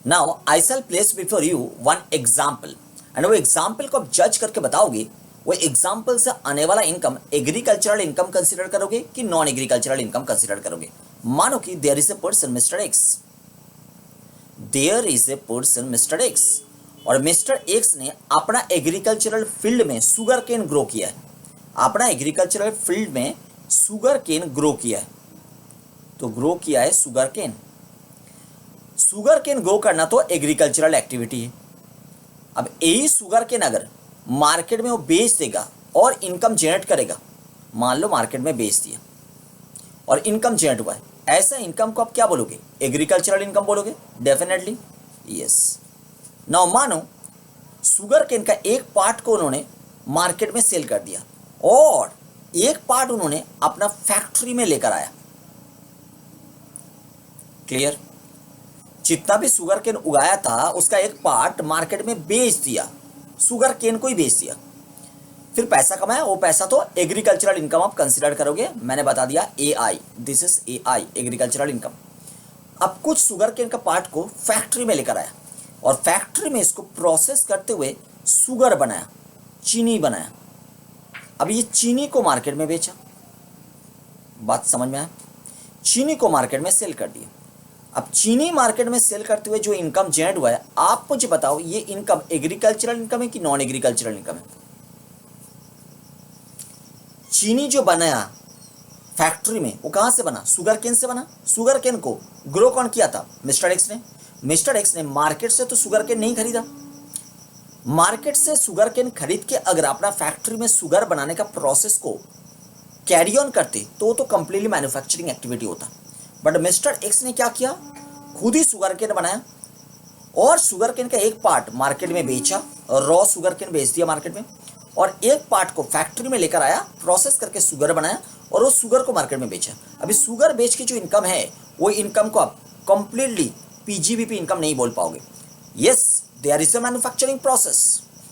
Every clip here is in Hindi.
Now I shall place before you one example and वो एग्जाम्पल को आप जज करके बताओगे वो एग्जाम्पल से आने वाला इनकम एग्रीकल्चरल इनकम कंसिडर करोगे कि नॉन एग्रीकल्चरल इनकम कंसिडर करोगे। मानो कि there is a person mister X, there is a person mister X, और मिस्टर एक्स ने अपना एग्रीकल्चरल फील्ड में सुगर केन ग्रो किया है, अपना एग्रीकल्चरल फील्ड में सुगर केन ग्रो किया है। तो ग्रो किया है sugar cane. Sugar cane grow करना तो एग्रीकल्चरल एक्टिविटी है। अब यही सुगर केन अगर मार्केट में वो बेच देगा और इनकम जनरेट करेगा, मान लो मार्केट में बेच दिया और इनकम जनरेट हुआ है, ऐसा इनकम को आप क्या बोलोगे? एग्रीकल्चरल इनकम बोलोगे? Definitely yes. नाउ मानो सुगर केन का एक पार्ट को उन्होंने मार्केट में सेल कर दिया और एक पार्ट उन्होंने अपना फैक्ट्री में लेकर आया। क्लियर? जितना भी सुगर केन उगाया था उसका एक पार्ट मार्केट में बेच दिया, सुगर केन को ही बेच दिया, फिर पैसा कमाया। वो पैसा तो एग्रीकल्चरल इनकम आप कंसीडर करोगे। मैंने बता दिया AI, this is AI, agricultural income. अब कुछ सुगर केन का पार्ट को फैक्ट्री में लेकर आया और फैक्ट्री में इसको प्रोसेस करते हुए शुगर बनाया, चीनी बनाया। अब ये चीनी को मार्केट में बेचा, बात समझ में आया? चीनी को मार्केट में सेल कर दिया। अब चीनी मार्केट में सेल करते हुए जो इनकम जनरेट हुआ है, आप मुझे बताओ ये इनकम एग्रीकल्चरल इनकम है कि नॉन एग्रीकल्चरल इनकम है? चीनी जो बनाया फैक्ट्री में वो कहां से बना? शुगर केन से बना। शुगर केन को ग्रो कौन किया था? मिस्टर एक्स ने। मिस्टर एक्स ने मार्केट से तो शुगर केन नहीं खरीदा। मार्केट से शुगर केन खरीद के अगर अपना फैक्ट्री में शुगर बनाने का प्रोसेस को कैरी ऑन करते तो कंप्लीटली मैन्युफैक्चरिंग एक्टिविटी होता। बट मिस्टर एक्स ने क्या किया? खुद ही शुगर केन बनाया और शुगर केन का एक पार्ट मार्केट में बेचा, रॉ शुगर केन बेच दिया मार्केट में, और एक पार्ट को फैक्ट्री में लेकर आया, प्रोसेस करके शुगर बनाया और वो शुगर को मार्केट में बेचा। अभी शुगर बेच के जो इनकम है वो इनकम को आप कंप्लीटली पीजीबीपी इनकम नहीं बोल पाओगे। Yes, there is a manufacturing process.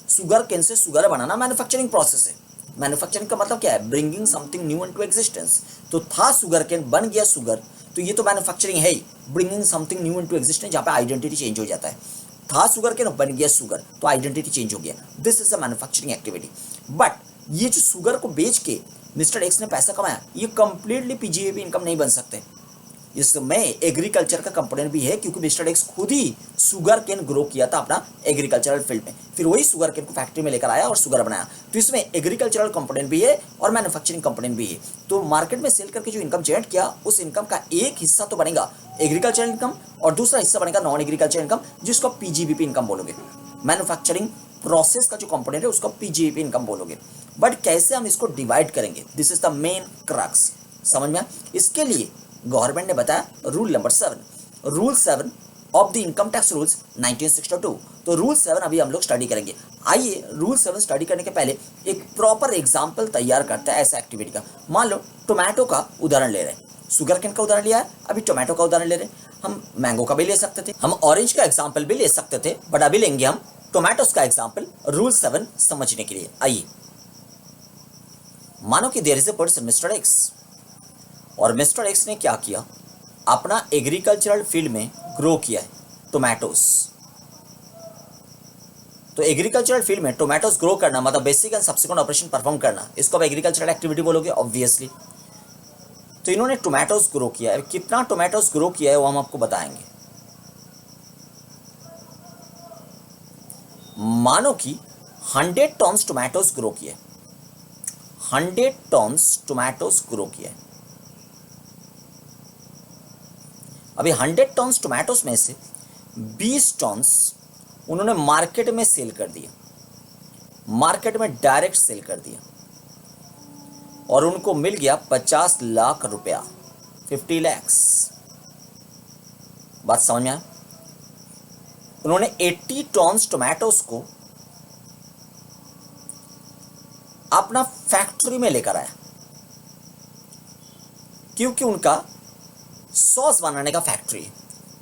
Sugar cane से शुगर बनाना मैन्युफैक्चरिंग प्रोसेस है। मैन्युफैक्चरिंग का मतलब क्या है? Bringing something new into existence. तो था शुगर केन, बन गया शुगर, तो ये तो मैन्युफैक्चरिंग है ही, bringing something new into existence, जहाँ पे आइडेंटिटी चेंज हो जाता है। था शुगर केन, बन गया शुगर, तो आइडेंटिटी चेंज हो गया। This is a manufacturing activity. But ये जो शुगर को बेच के मिस्टर एक्स ने पैसा कमाया, ये कंप्लीटली पीजीबीपी इनकम नहीं बन सकते। इसमें एग्रीकल्चर का कंपोनेंट भी है, क्योंकि मिस्टर एक्स खुद ही शुगर केन ग्रो किया था अपना एग्रीकल्चरल फील्ड में, फिर वही शुगर केन को फैक्ट्री में लेकर आया और शुगर बनाया। तो इसमें एग्रीकल्चरल कंपोनेंट भी है और मैन्युफैक्चरिंग कंपोनेंट भी है। तो मार्केट में सेल करके जो इनकम जनरेट किया, उस इनकम का एक हिस्सा तो बनेगा एग्रीकल्चरल इनकम और दूसरा हिस्सा बनेगा नॉन एग्रीकल्चर इनकम, जिसको पीजीबीपी इनकम बोलोगे। मैन्युफैक्चरिंग प्रोसेस का जो कंपोनेंट है उसको पीजीबीपी इनकम बोलोगे। बट कैसे हम इसको डिवाइड करेंगे, this is the main crux. समझ में? इसके लिए गवर्नमेंट ने बताया rule number 7, rule 7 of the income tax rules 1962। तो रूल 7 अभी हम लोग स्टडी करेंगे। आइए रूल 7 स्टडी करने के पहले एक प्रॉपर एग्जाम्पल तैयार करते हैं ऐसा एक्टिविटी का। मान लो टोमेटो का उदाहरण ले रहे हैं, शुगर केन का उदाहरण लिया है, अभी टोमेटो का उदाहरण ले रहे हैं। हम मैंगो का भी ले सकते थे, हम ऑरेंज का एग्जाम्पल भी ले सकते थे, बट अभी लेंगे हम टोमेटोस का एग्जाम्पल रूल 7 समझने के लिए। आइए, मानो कि there is a person mister X, और मिस्टर एक्स ने क्या किया? अपना एग्रीकल्चरल फील्ड में ग्रो किया है टोमेटोस। तो एग्रीकल्चरल फील्ड में टोमेटोस ग्रो करना मतलब basic and subsequent operation perform करना, इसको आप एग्रीकल्चरल एक्टिविटी बोलोगे ऑब्वियसली। तो इन्होंने टोमेटोस ग्रो किया है। कितना टोमेटोस ग्रो किया है वो हम आपको बताएंगे। मानो कि 100 टन्स टोमेटोस ग्रो किया है, 100 टन्स टोमेटोस ग्रो किया है। अभी 100 टन्स टोमेटोस में से 20 टन्स उन्होंने मार्केट में सेल कर दिया, मार्केट में डायरेक्ट सेल कर दिया, और उनको मिल गया 50 लाख रुपया, 50 लैक्स। बात समझ में आया? उन्होंने 80 टन्स टोमेटोस को अपना फैक्ट्री में लेकर आया, क्योंकि उनका सॉस बनाने का फैक्ट्री है,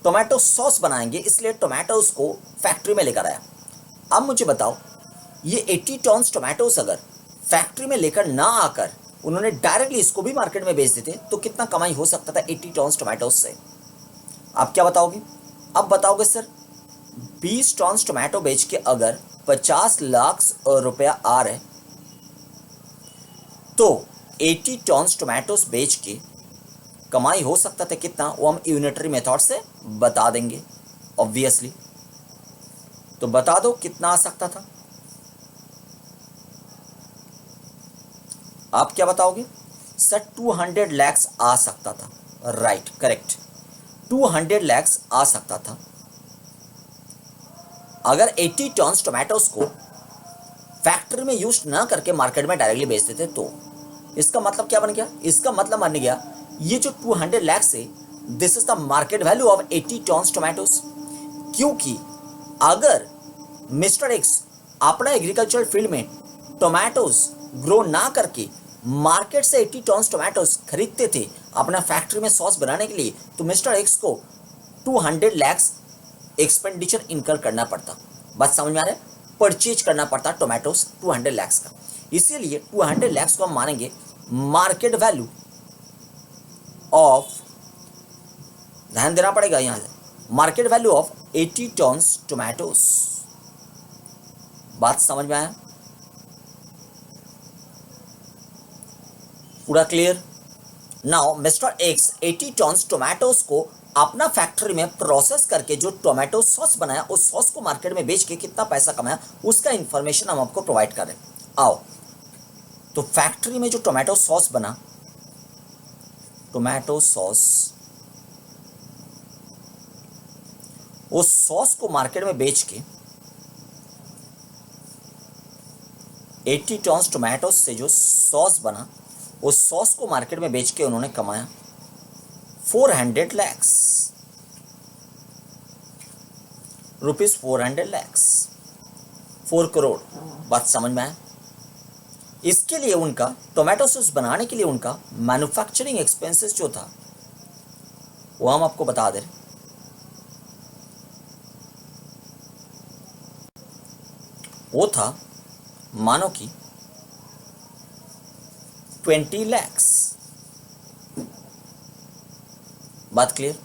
टोमेटो सॉस बनाएंगे, इसलिए टोमेटोस को फैक्ट्री में लेकर आया। अब मुझे बताओ, ये 80 टन्स टोमेटोस अगर फैक्ट्री में लेकर ना आकर उन्होंने डायरेक्टली इसको भी मार्केट में बेच देते तो कितना कमाई हो सकता था 80 टन्स टोमेटोस से? आप क्या बताओगे? अब बताओगे सर 20 टन टोमेटो बेच के अगर 50 लाख रुपया आ रहे तो 80 टन टोमेटोज बेच के कमाई हो सकता था कितना, वो हम यूनिटरी मेथड से बता देंगे ऑब्वियसली। तो बता दो कितना आ सकता था, आप क्या बताओगे सर? 200 लैक्स आ सकता था, राइट करेक्ट, 200 लैक्स आ सकता था अगर 80 टन टोमेटोज को फैक्ट्री में यूज ना करके मार्केट में डायरेक्टली बेच देते तो। इसका मतलब क्या बन गया? इसका मतलब बन गया ये जो 200 लैक्स है this is the market value of 80 ton tomatoes. क्योंकि अगर मिस्टर एक्स अपना एग्रीकल्चर फील्ड में टोमेटोज ग्रो ना करके मार्केट से 80 टन टोमेटोज खरीदते थे अपना फैक्ट्री में सॉस बनाने के लिए, तो मिस्टर एक्स को 200 लैक्स एक्सपेंडिचर इनकर करना पड़ता। बात समझ में आ रहा है? परचेज करना पड़ता टोमेटोज 200 लैक्स का। इसीलिए 200 लैक्स को हम मानेंगे मार्केट वैल्यू ऑफ, ध्यान देना पड़ेगा यहां से, market value of 80 ton tomatoes. बात समझ में आया? पूरा clear? Now mister X 80 ton tomatoes को अपना फैक्ट्री में प्रोसेस करके जो टोमेटो सॉस बनाया उस सॉस को मार्केट में बेच के कितना पैसा कमाया उसका इंफॉर्मेशन हम आपको प्रोवाइड कर रहे हैं। आओ, तो फैक्ट्री में जो टोमेटो सॉस बना, टोमेटो सॉस, उस सॉस को मार्केट में बेच के 80 टन टोमेटो से जो सॉस बना उस सॉस को मार्केट में बेच के उन्होंने कमाया 400 लैक्स रुपीज, 400 लैक्स, 4 करोड़। बात समझ में आया? इसके लिए उनका टोमेटो सॉस बनाने के लिए उनका मैन्युफैक्चरिंग एक्सपेंसेस जो था वो हम आपको बता दे रहे, वो था मानो कि 20 लैक्स। बात क्लियर?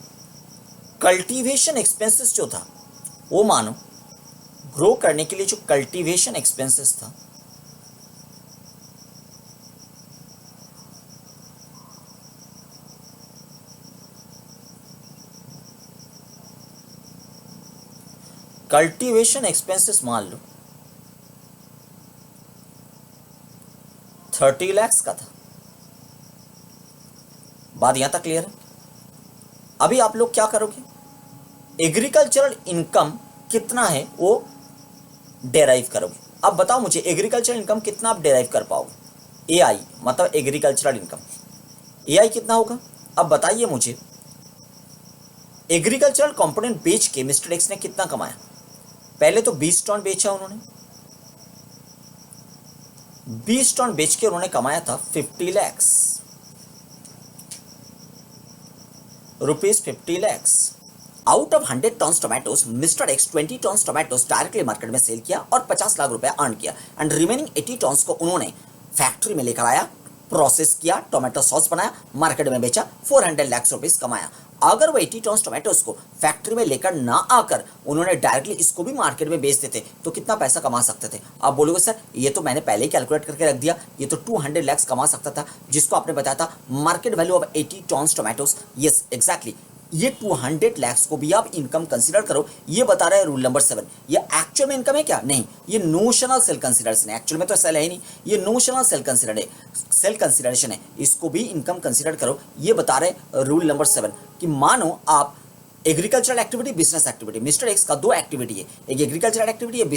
कल्टीवेशन एक्सपेंसेस जो था वो मानो ग्रो करने के लिए जो कल्टीवेशन एक्सपेंसेस था कल्टीवेशन एक्सपेंसेस मान लो 30 लैक्स का था। बात यहां तक क्लियर है? अभी आप लोग क्या करोगे, एग्रीकल्चरल इनकम कितना है वो डेराइव करोगे। अब बताओ मुझे एग्रीकल्चरल इनकम कितना आप डेराइव कर पाओगे? एआई मतलब एग्रीकल्चरल इनकम, एआई कितना होगा? अब बताइए मुझे, एग्रीकल्चरल कंपोनेंट बेच के मिस्टर एक्स ने कितना कमाया? पहले तो 20 टन बेचा उन्होंने, 20 टन बेच के उन्होंने कमाया था 50 lakhs rupees, 50 lakhs. Out of 100 tons tomatoes mister X 20 tons tomatoes directly market में सेल किया और 50 लाख रुपया अर्न किया एंड रिमेनिंग 80 टन्स को उन्होंने फैक्ट्री में लेकर आया, प्रोसेस किया, टोमेटो सॉस बनाया, मार्केट में बेचा, 400 लाख रुपीज कमाया। अगर वो 80 टन्स टोमेटोज को फैक्ट्री में लेकर ना आकर उन्होंने डायरेक्टली इसको भी मार्केट में बेच देते तो कितना पैसा कमा सकते थे? आप बोलोगे सर ये तो मैंने पहले ही कैलकुलेट करके रख दिया, ये तो 200 लाख कमा सकता था जिसको आपने बताया था market value of 80 tons tomatoes. Yes exactly, ये 200 लाख को भी आप इनकम कंसीडर करो, ये बता रहा है रूल नंबर 7। ये एक्चुअल में इनकम है क्या? नहीं, ये नोशनल सेल कंसीडरेशन है, एक्चुअल में तो सेल है ही नहीं, ये नोशनल सेल कंसीडरेशन है, इसको भी इनकम कंसीडर करो। ये बता रहे रूल नंबर 7 कि मानो आप agricultural activity, business activity, mister x का 2 एक्टिविटी है, एक एग्रीकल्चरल एक्टिविटी, एक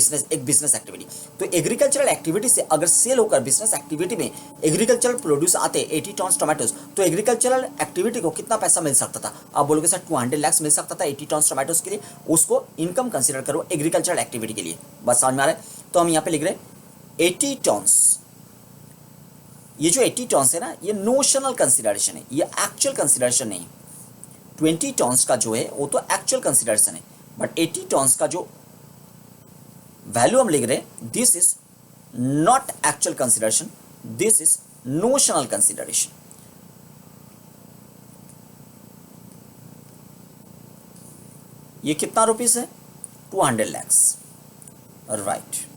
बिजनेस एक्टिविटी। तो एग्रीकल्चरल एक्टिविटी से अगर सेल होकर बिजनेस एक्टिविटी में एग्रीकल्चरल प्रोड्यूस आते 80 टन टोमेटोज, तो एग्रीकल्चरल एक्टिविटी को कितना पैसा मिल सकता था? आप बोलोगे सर 200 लाख मिल सकता था 80 टन टोमेटोज के लिए, उसको इनकम कंसिडर करो एग्रीकल्चरल एक्टिविटी के लिए। बस समझ में आ रहा है? तो हम यहाँ पे लिख रहे हैं 80 टन्स, ये जो 80 टन्स है ना ये नोशनल कंसिडरेशन है, ये एक्चुअल कंसिडरेशन नहीं है। 20 टन्स का जो है वो तो एक्चुअल कंसिडरेशन है, बट 80 टन्स का जो वैल्यू हम लिख रहे हैं this is not actual consideration, this is notional consideration. ये कितना रुपीस है? 200 lakhs, राइट।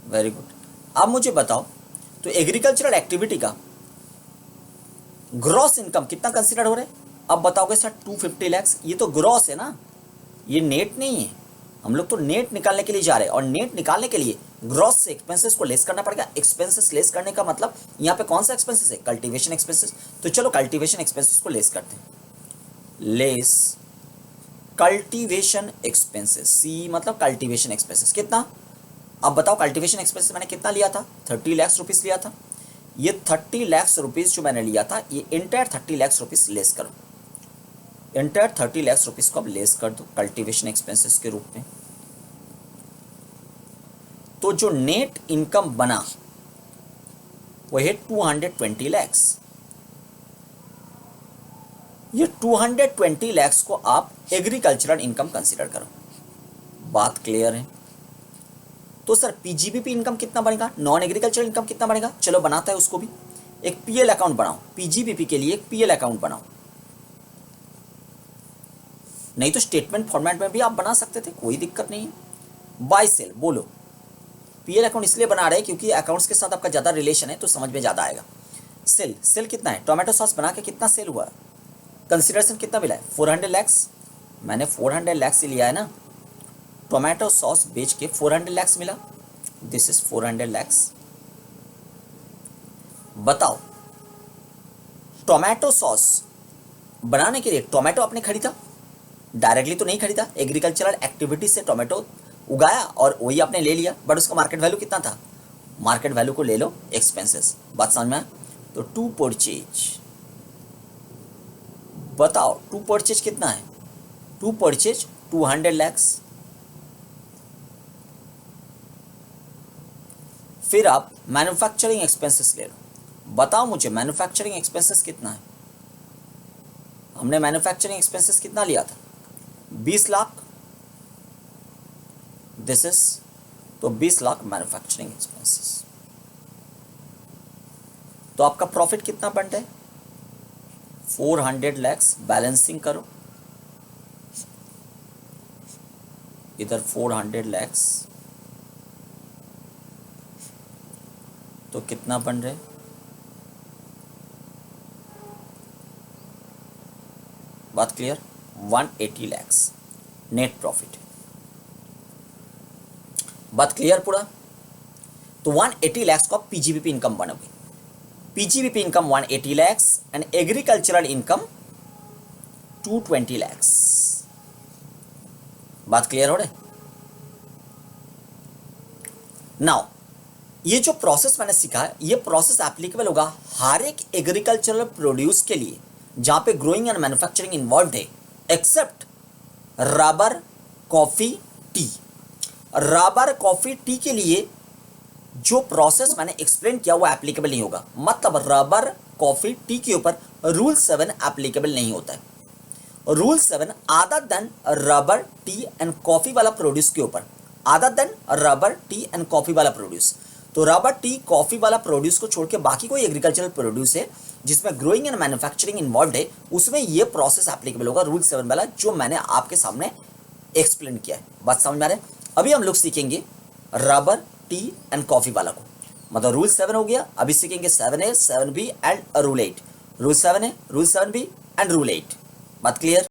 Very good. अब मुझे बताओ, तो एग्रीकल्चरल एक्टिविटी का ग्रॉस इनकम कितना कंसिडर हो रहा है? अब बताओगे सर 250 लैक्स, ये तो ग्रॉस है ना, ये नेट नहीं है। हम लोग तो नेट निकालने के लिए जा रहे हैं, और नेट निकालने के लिए ग्रॉस से एक्सपेंसेस को लेस करना पड़ेगा। एक्सपेंसेस लेस करने का मतलब यहाँ पे कौन सा एक्सपेंसेस है? Cultivation expenses. तो चलो कल्टीवेशन एक्सपेंसेस को लेस करते हैं। लेस कल्टीवेशन एक्सपेंसेस, सी मतलब कल्टीवेशन एक्सपेंसेस कितना? अब बताओ कल्टीवेशन एक्सपेंसेस मैंने कितना लिया था? 30 लाख रुपीस लिया था। ये 30 लाख रुपीस जो मैंने लिया था, ये इंटायर 30 लाख रुपीस लेस करो। इंटायर 30 लाख रुपीस को अब लेस कर दो कल्टीवेशन एक्सपेंसेस के रूप में। तो जो नेट इनकम बना वो है 220 लैक्स। ये 220 लैक्स को आप एग्रीकल्चरल इनकम कंसीडर करो। बात क्लियर है? तो सर पीजीबीपी इनकम कितना बनेगा? नॉन एग्रीकल्चरल इनकम कितना बनेगा? चलो बनाता है उसको भी। एक पीएल अकाउंट बनाओ, पीजीबीपी के लिए एक पीएल अकाउंट बनाओ। नहीं तो स्टेटमेंट फॉर्मेट में भी आप बना सकते थे, कोई दिक्कत नहीं है। बाय सेल बोलो। पीएल अकाउंट इसलिए बना रहे हैं क्योंकि अकाउंट्स के साथ आपका ज़्यादा रिलेशन है, तो समझ में ज़्यादा आएगा। सेल, सेल कितना है? टोमेटो सॉस बना के कितना सेल हुआ? कंसिडरेशन कितना मिला है? 400 लैक्स। मैंने 400 लैक्स ही लिया है ना। टोमेटो सॉस बेच के 400 लैक्स मिला। This is 400 lakhs. बताओ, टोमेटो सॉस बनाने के लिए टोमेटो आपने खरीदा? डायरेक्टली तो नहीं खरीदा, एग्रीकल्चरल एक्टिविटी से टोमेटो उगाया और वही आपने ले लिया, बट उसका मार्केट वैल्यू कितना था? मार्केट वैल्यू को ले लो एक्सपेंसेस। बात समझ में आया? तो टू परचेज, बताओ टू परचेज कितना है? To purchase 200 lakhs. फिर आप मैन्युफैक्चरिंग एक्सपेंसेस ले लो। बताओ मुझे मैन्युफैक्चरिंग एक्सपेंसेस कितना है? हमने मैन्युफैक्चरिंग एक्सपेंसेस कितना लिया था? 20 लाख। दिस इज, तो 20 लाख मैन्युफैक्चरिंग एक्सपेंसेस। तो आपका प्रॉफिट कितना बनता है? 400 लैक्स। बैलेंसिंग करो, इधर 400 लैक्स, तो कितना बन रहे? बात क्लियर? 180 lakhs net profit. बात क्लियर पूरा? तो 180 लैक्स को आप पीजीबीपी इनकम बनोगे। PGBP income 180 lakhs and agricultural income 220 lakhs. बात क्लियर हो रहा है? नाउ ये जो प्रोसेस मैंने सीखा है, ये प्रोसेस एप्लीकेबल होगा हर एक एग्रीकल्चरल प्रोड्यूस के लिए जहां पे ग्रोइंग एंड मैन्युफैक्चरिंग इन्वॉल्व है, except rubber, coffee, tea. Rubber, coffee, tea के लिए जो प्रोसेस मैंने एक्सप्लेन किया वो एप्लीकेबल नहीं होगा। मतलब रबर, कॉफी, टी के ऊपर रूल 7 एप्लीकेबल नहीं होता है। Rule 7 other than rubber, T and coffee वाला प्रोड्यूस के ऊपर, other than rubber, T and coffee वाला प्रोड्यूस। तो रबर, टी, कॉफी वाला प्रोड्यूस को छोड़ के बाकी कोई एग्रीकल्चरल प्रोड्यूस है जिसमें ग्रोइंग एंड मैन्युफैक्चरिंग इन्वॉल्व है, उसमें ये प्रोसेस एप्लीकेबल होगा रूल 7 वाला, जो मैंने आपके सामने एक्सप्लेन किया है। बात समझ में आ रहा है? अभी हम लोग सीखेंगे रबर, टी एंड कॉफी वाला को, मतलब रूल 7 हो गया। अभी सीखेंगे 7A, 7B and rule 8। Rule 7A, rule 7B and rule 8। बात क्लियर?